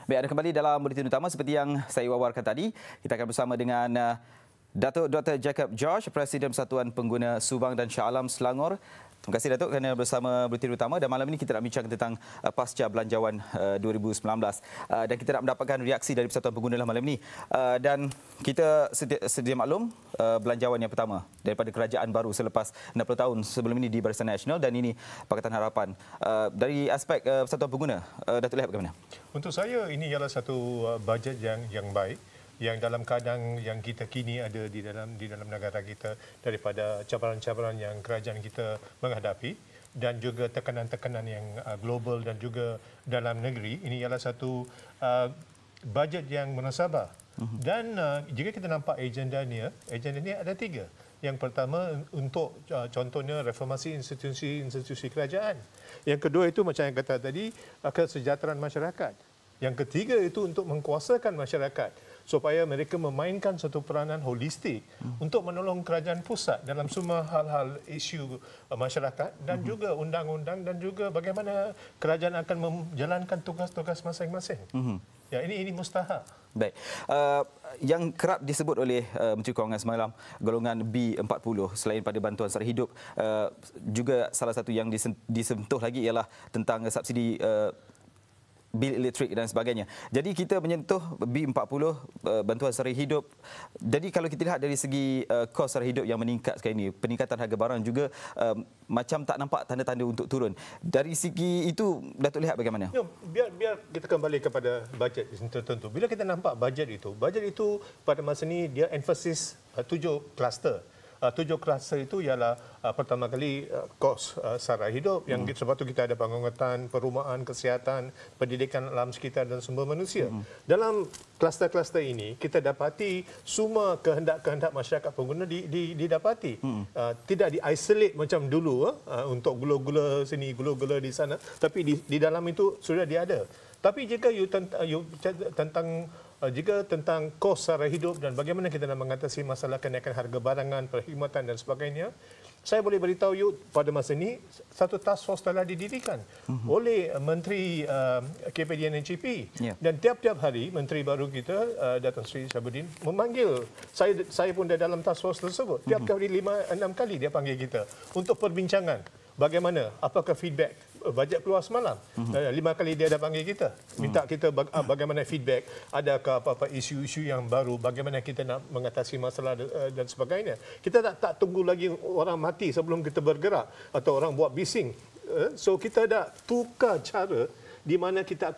Baik, ada kembali dalam Buletin Utama seperti yang saya wawarkan tadi. Kita akan bersama dengan Datuk Dr. Jacob George, Presiden Persatuan Pengguna Subang dan Shah Alam Selangor. Terima kasih Datuk kerana bersama Buletin Utama, dan malam ini kita nak bincang tentang pasca belanjawan 2019 dan kita nak mendapatkan reaksi dari Persatuan Pengguna lah malam ini. Dan kita sedia maklum belanjawan yang pertama daripada kerajaan baru selepas 60 tahun sebelum ini di Barisan Nasional, dan ini Pakatan Harapan. Dari aspek Persatuan Pengguna, Datuk lihat bagaimana? Untuk saya ini ialah satu bajet yang baik, yang dalam keadaan yang kita kini ada di dalam negara kita, daripada cabaran-cabaran yang kerajaan kita menghadapi dan juga tekanan-tekanan yang global dan juga dalam negeri. Ini ialah satu bajet yang munasabah. Dan jika kita nampak agenda ni ada tiga. Yang pertama untuk contohnya reformasi institusi kerajaan. Yang kedua itu macam yang kata tadi, kesejahteraan masyarakat. Yang ketiga itu untuk mengkuasakan masyarakat supaya mereka memainkan satu peranan holistik untuk menolong kerajaan pusat dalam semua hal-hal isu masyarakat dan juga undang-undang dan juga bagaimana kerajaan akan menjalankan tugas-tugas masing-masing. Ya, ini mustahak. Baik. Yang kerap disebut oleh Menteri Kewangan semalam, golongan B40 selain pada bantuan sara hidup, juga salah satu yang disentuh lagi ialah tentang subsidi bil elektrik dan sebagainya. Jadi kita menyentuh B40, bantuan sara hidup. Jadi kalau kita lihat dari segi kos sara hidup yang meningkat sekarang ini, peningkatan harga barang juga macam tak nampak tanda-tanda untuk turun. Dari segi itu, Datuk lihat bagaimana? Ya, biar kita kembali kepada bajet tertentu. Bila kita nampak bajet itu pada masa ini dia emphasis 7 kluster. 7 kluster itu ialah pertama kali kos sara hidup, yang sebab itu kita ada bangunan, perumahan, kesihatan, pendidikan alam sekitar dan sumber manusia. Dalam kluster-kluster ini kita dapati semua kehendak-kehendak masyarakat pengguna didapati. Tidak di-isolate macam dulu untuk gula-gula sini, gula-gula di sana, tapi di dalam itu sudah dia ada. Tapi jika tentang kos sara hidup dan bagaimana kita nak mengatasi masalah kenaikan harga barangan, perkhidmatan dan sebagainya, saya boleh beritahu you pada masa ini satu task force telah didirikan oleh Menteri KPDNCP. Dan tiap-tiap hari Menteri baru kita, Datuk Seri Syabuddin, memanggil saya pun dalam task force tersebut. Tiap-tiap hari 5-6 kali dia panggil kita untuk perbincangan. Bagaimana? Apakah feedback bajet keluar semalam? 5 kali dia dah panggil kita. Minta kita bagaimana feedback, adakah apa-apa isu-isu yang baru, bagaimana kita nak mengatasi masalah dan sebagainya. Kita tak tunggu lagi orang mati sebelum kita bergerak atau orang buat bising. So kita dah tukar cara di mana kita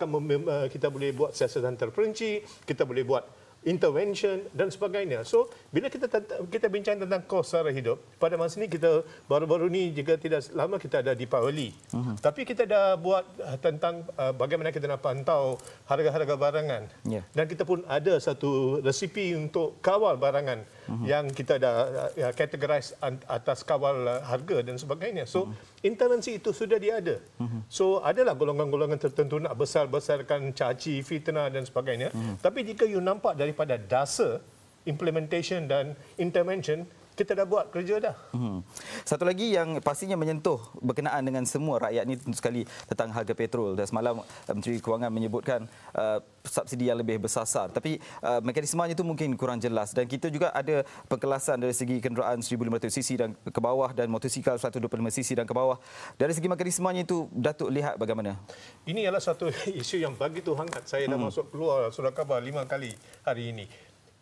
boleh buat siasatan terperinci, kita boleh buat intervention dan sebagainya. So bila kita bincang tentang kos sara hidup, pada masa ini kita baru-baru ni jika tidak lama kita ada Deepawali. Tapi kita dah buat tentang bagaimana kita nak pantau harga-harga barangan. Dan kita pun ada satu resipi untuk kawal barangan yang kita dah categorize atas kawal harga dan sebagainya. So intervensi itu sudah ada. So adalah golongan-golongan tertentu nak besar-besarkan caci, fitnah dan sebagainya. Tapi jika you nampak daripada dasar implementation dan intervention, kita dah buat kerja dah. Satu lagi yang pastinya menyentuh berkenaan dengan semua rakyat ni tentu sekali tentang harga petrol. Dan semalam Menteri Kewangan menyebutkan subsidi yang lebih bersasar. Tapi mekanismenya itu mungkin kurang jelas. Dan kita juga ada pengkelasan dari segi kenderaan 1,500cc dan ke bawah dan motosikal 125cc dan ke bawah. Dari segi mekanismenya itu, Datuk lihat bagaimana? Ini adalah satu isu yang begitu hangat. Saya dah masuk keluar surat khabar 5 kali hari ini.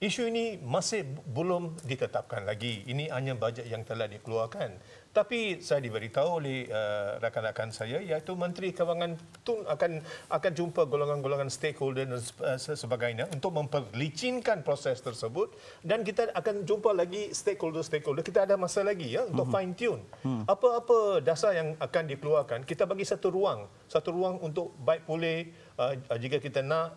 Isu ini masih belum ditetapkan lagi. Ini hanya bajet yang telah dikeluarkan. Tapi saya diberitahu oleh rakan-rakan saya, iaitu Menteri Kewangan tu akan jumpa golongan-golongan stakeholder dan sebagainya untuk memperlicinkan proses tersebut, dan kita akan jumpa lagi stakeholder-stakeholder. Kita ada masa lagi untuk fine tune. Apa-apa dasar yang akan dikeluarkan, kita bagi satu ruang untuk baik boleh jika kita nak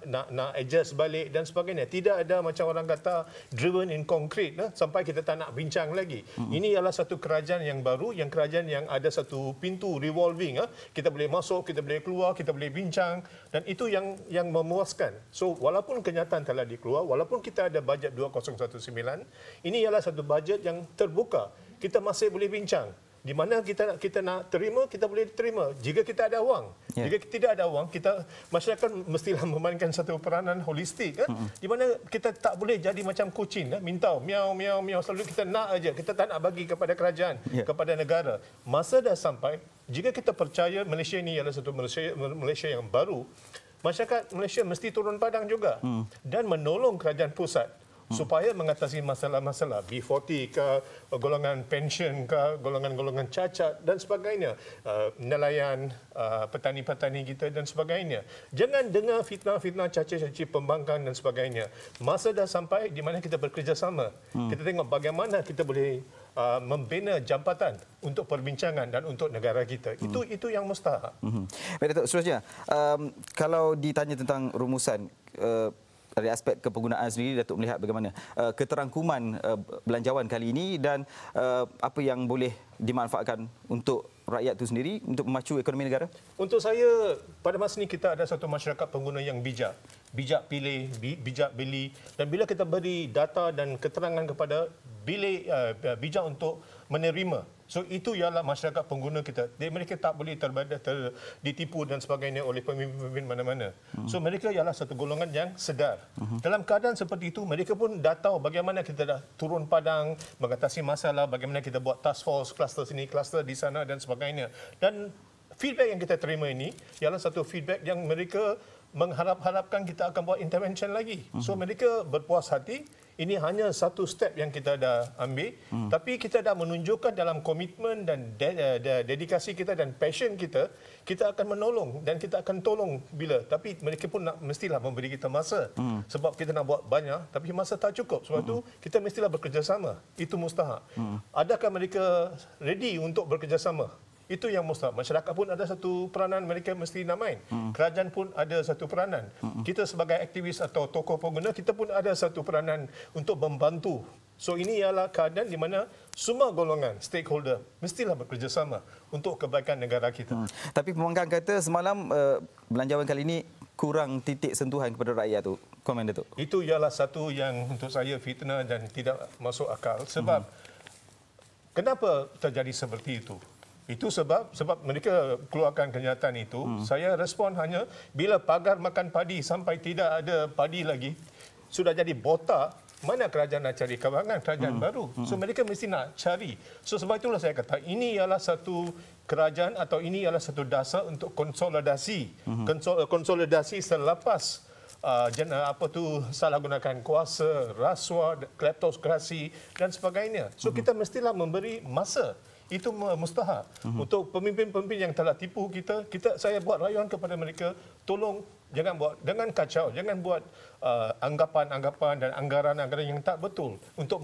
adjust balik dan sebagainya. Tidak ada macam orang kata driven in concrete sampai kita tak nak bincang lagi. Ini adalah satu kerajaan yang baru, yang kerajaan yang ada satu pintu revolving. Kita boleh masuk, kita boleh keluar, kita boleh bincang, dan itu yang memuaskan. So walaupun kenyataan telah dikeluar, walaupun kita ada bajet 2019, ini ialah satu bajet yang terbuka. Kita masih boleh bincang. Di mana kita nak terima, kita boleh terima. Jika kita ada wang. Jika tidak ada wang, masyarakat mestilah memainkan satu peranan holistik. Di mana kita tak boleh jadi macam kucing. Minta miau, miau, miau. Selalu kita nak aja. Kita tak nak bagi kepada kerajaan, kepada negara. Masa dah sampai, jika kita percaya Malaysia ini adalah satu Malaysia yang baru, masyarakat Malaysia mesti turun padang juga dan menolong kerajaan pusat supaya mengatasi masalah-masalah B40 ke, golongan pension ke, golongan-golongan cacat dan sebagainya, nelayan, petani-petani kita dan sebagainya. Jangan dengar fitnah-fitnah caci-caci pembangkang dan sebagainya. Masa dah sampai di mana kita bekerjasama. Kita tengok bagaimana kita boleh membina jambatan untuk perbincangan dan untuk negara kita. Itu yang mustahak. Baik, Datuk, seterusnya, kalau ditanya tentang rumusan dari aspek kepenggunaan sendiri, Datuk melihat bagaimana keterangkuman belanjawan kali ini dan apa yang boleh dimanfaatkan untuk rakyat itu sendiri untuk memacu ekonomi negara? Untuk saya, pada masa ini kita ada satu masyarakat pengguna yang bijak. Bijak pilih, bijak beli. Dan bila kita beri data dan keterangan kepada bijak untuk menerima. So itu ialah masyarakat pengguna kita. Mereka tak boleh ditipu dan sebagainya oleh pemimpin mana-mana. So mereka ialah satu golongan yang sedar. Dalam keadaan seperti itu, mereka pun dah tahu bagaimana kita dah turun padang, mengatasi masalah, bagaimana kita buat task force, kluster sini, kluster di sana dan sebagainya. Dan feedback yang kita terima ini ialah satu feedback yang mereka mengharap-harapkan kita akan buat intervention lagi. So mereka berpuas hati. Ini hanya satu step yang kita dah ambil, tapi kita dah menunjukkan dalam komitmen dan dedikasi kita dan passion kita, kita akan menolong dan kita akan tolong bila. Tapi mereka pun mestilah memberi kita masa. Sebab kita nak buat banyak, tapi masa tak cukup. Sebab itu kita mestilah bekerjasama. Itu mustahak. Adakah mereka ready untuk bekerjasama? Itu yang mustahak. Masyarakat pun ada satu peranan mereka mesti nak main. Kerajaan pun ada satu peranan. Kita sebagai aktivis atau tokoh pengguna, kita pun ada satu peranan untuk membantu. So ini ialah keadaan di mana semua golongan stakeholder mestilah bekerjasama untuk kebaikan negara kita. Tapi pembangkang kata semalam belanjawan kali ini kurang titik sentuhan kepada rakyat tu. Komen Datuk. Itu ialah satu yang untuk saya fitnah dan tidak masuk akal. Sebab kenapa terjadi seperti itu? Itu sebab mereka keluarkan kenyataan itu. Saya respon hanya bila pagar makan padi sampai tidak ada padi lagi, sudah jadi botak, mana kerajaan nak cari kawangan, kerajaan baru. So mereka mesti nak cari. So sebab itulah saya kata, ini ialah satu kerajaan atau ini ialah satu dasar untuk konsolidasi. Konsolidasi selepas salah gunakan kuasa, rasuah, kleptokrasi dan sebagainya. So kita mestilah memberi masa. Itu mustahak. Untuk pemimpin-pemimpin yang telah tipu saya buat rayuan kepada mereka, tolong jangan kacau, jangan buat anggapan-anggapan dan anggaran-anggaran yang tak betul untuk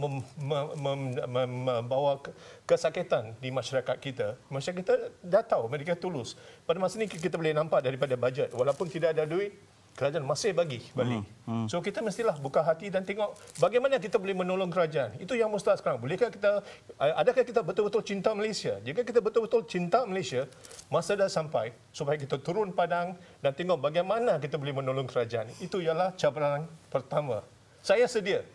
membawa kesakitan di masyarakat kita. Masyarakat kita dah tahu mereka tulus. Pada masa ini kita boleh nampak daripada bajet, walaupun tidak ada duit, kerajaan masih bagi balik. So kita mestilah buka hati dan tengok bagaimana kita boleh menolong kerajaan. Itu yang mustahak sekarang. Adakah kita betul-betul cinta Malaysia? Jika kita betul-betul cinta Malaysia, masa dah sampai supaya kita turun padang dan tengok bagaimana kita boleh menolong kerajaan. Itu ialah cabaran pertama. Saya sedia.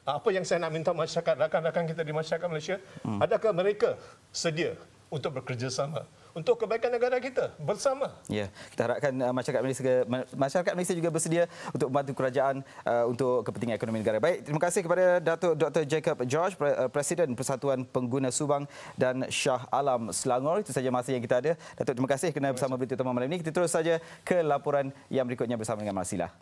Apa yang saya nak minta masyarakat, rakan-rakan kita di masyarakat Malaysia, adakah mereka sedia untuk bekerjasama untuk kebaikan negara kita bersama? Ya, kita harapkan masyarakat Malaysia juga bersedia untuk membantu kerajaan untuk kepentingan ekonomi negara. Baik, terima kasih kepada Datuk Dr. Jacob George, Presiden Persatuan Pengguna Subang dan Shah Alam Selangor. Itu saja masa yang kita ada. Datuk, terima kasih kerana bersama Berita Utama malam ini. Kita terus saja ke laporan yang berikutnya bersama dengan Marsilah.